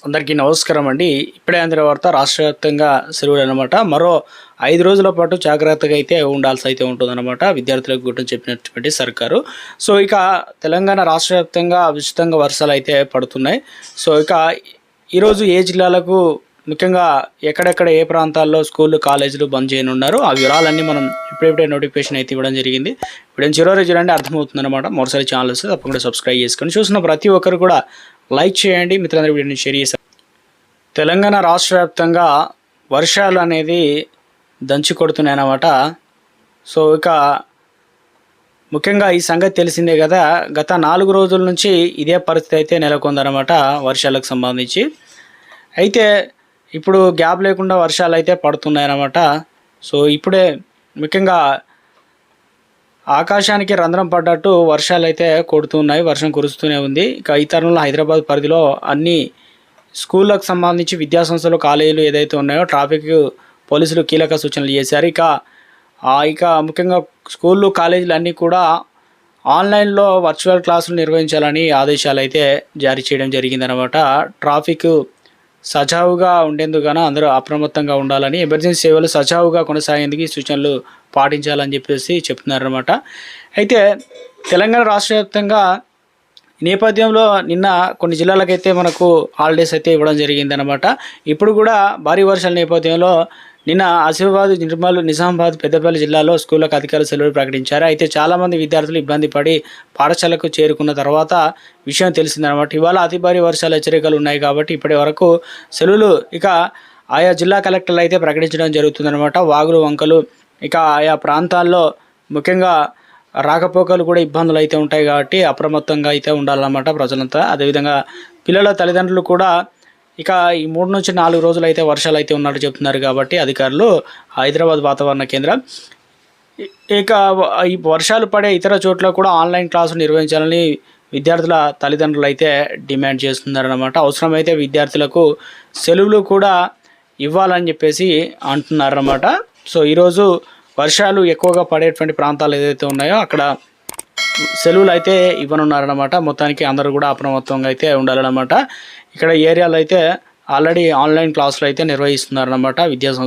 అందరికీ నమస్కారం అండి. ఇప్పుడే అందిన వార్త రాష్ట్ర వ్యాప్తంగా సెలవులు అనమాట. మరో 5 రోజుల పాటు జాగ్రత్తగా అయితే ఉండాల్సి అయితే ఉంటుందన్నమాట విద్యార్థులకు గుర్తు చెప్పినటువంటి సర్కారు. సో ఇక తెలంగాణ రాష్ట్ర వ్యాప్తంగా విస్తృతంగా వర్షాలు అయితే పడుతున్నాయి. సో ఇక ఈరోజు ఏ జిల్లాలకు ముఖ్యంగా ఎక్కడెక్కడ ఏ ప్రాంతాల్లో స్కూళ్ళు కాలేజీలు బంద్ చేయనున్నారు ఆ వివరాలన్నీ మనం ఇప్పుడే నోటిఫికేషన్ అయితే ఇవ్వడం జరిగింది. ఇప్పుడు చివరి చూడండి అర్థమవుతుంది అనమాట. మరోసారి ఛానల్ వస్తే తప్పకుండా సబ్స్క్రైబ్ చేసుకొని చూసిన ప్రతి ఒక్కరు కూడా లైక్ చేయండి, మిత్రులందరూ వీడియోని షేర్ చేశారు. తెలంగాణ రాష్ట్ర వ్యాప్తంగా వర్షాలు అనేది దంచి కొడుతున్నాయి అన్నమాట. సో ఇక ముఖ్యంగా ఈ సంగతి తెలిసిందే కదా, గత 4 రోజుల నుంచి ఇదే పరిస్థితి అయితే నెలకొందనమాట వర్షాలకు సంబంధించి. అయితే ఇప్పుడు గ్యాప్ లేకుండా వర్షాలు అయితే పడుతున్నాయి అన్నమాట. సో ఇప్పుడే ముఖ్యంగా ఆకాశానికి రంధ్రం పడ్డట్టు వర్షాలు అయితే కొడుతున్నాయి, వర్షం కురుస్తూనే ఉంది. ఇక ఈ తరుణంలో హైదరాబాద్ పరిధిలో అన్ని స్కూళ్ళకు సంబంధించి విద్యాసంస్థలు కాలేజీలు ఏదైతే ఉన్నాయో ట్రాఫిక్ పోలీసులు కీలక సూచనలు చేశారు. ఇక ముఖ్యంగా స్కూళ్ళు కాలేజీలు అన్నీ కూడా ఆన్లైన్లో వర్చువల్ క్లాసులు నిర్వహించాలని ఆదేశాలు అయితే జారీ చేయడం జరిగిందనమాట. ట్రాఫిక్ సజావుగా ఉండేందుకు అందరూ అప్రమత్తంగా ఉండాలని, ఎమర్జెన్సీ సేవలు సజావుగా కొనసాగేందుకు ఈ సూచనలు పాటించాలని చెప్పేసి చెప్తున్నారన్నమాట. అయితే తెలంగాణ రాష్ట్ర వ్యాప్తంగా నేపథ్యంలో నిన్న కొన్ని జిల్లాలకైతే మనకు హాలిడేస్ అయితే ఇవ్వడం జరిగిందనమాట. ఇప్పుడు కూడా భారీ వర్షాల నేపథ్యంలో నిన్న ఆసిఫాబాద్, నిర్మల్, నిజామాబాద్, పెద్దపల్లి జిల్లాలో స్కూళ్ళకు అధికారులు సెలవులు ప్రకటించారు. అయితే చాలామంది విద్యార్థులు ఇబ్బంది పడి పాఠశాలకు చేరుకున్న తర్వాత విషయం తెలిసిందనమాట. ఇవాళ అతి భారీ వర్షాల హెచ్చరికలు ఉన్నాయి కాబట్టి ఇప్పటి వరకు సెలవులు ఇక ఆయా జిల్లా కలెక్టర్లు అయితే ప్రకటించడం జరుగుతుందనమాట. వాగులు, వంకలు ఇక ఆయా ప్రాంతాల్లో ముఖ్యంగా రాకపోకలు కూడా ఇబ్బందులు అయితే ఉంటాయి కాబట్టి అప్రమత్తంగా అయితే ఉండాలన్నమాట ప్రజలంతా. అదేవిధంగా పిల్లల తల్లిదండ్రులు కూడా ఇక ఈ 3 నుంచి 4 రోజులు అయితే వర్షాలు అయితే ఉన్నట్టు చెప్తున్నారు కాబట్టి అధికారులు హైదరాబాద్ వాతావరణ కేంద్రం ఇక ఈ వర్షాలు పడే ఇతర చోట్ల కూడా ఆన్లైన్ క్లాసులు నిర్వహించాలని విద్యార్థుల తల్లిదండ్రులు అయితే డిమాండ్ చేస్తున్నారన్నమాట. అవసరమైతే విద్యార్థులకు సెలవులు కూడా ఇవ్వాలని చెప్పేసి అంటున్నారన్నమాట. సో ఈరోజు వర్షాలు ఎక్కువగా పడేటువంటి ప్రాంతాలు ఏదైతే ఉన్నాయో అక్కడ సెలవులు అయితే ఇవ్వనున్నారన్నమాట. మొత్తానికి అందరూ కూడా అప్రమత్తంగా అయితే ఉండాలన్నమాట. ఇక్కడ ఏరియాలో అయితే ఆల్రెడీ ఆన్లైన్ క్లాసులు అయితే నిర్వహిస్తున్నారన్నమాట విద్యాసంస్థ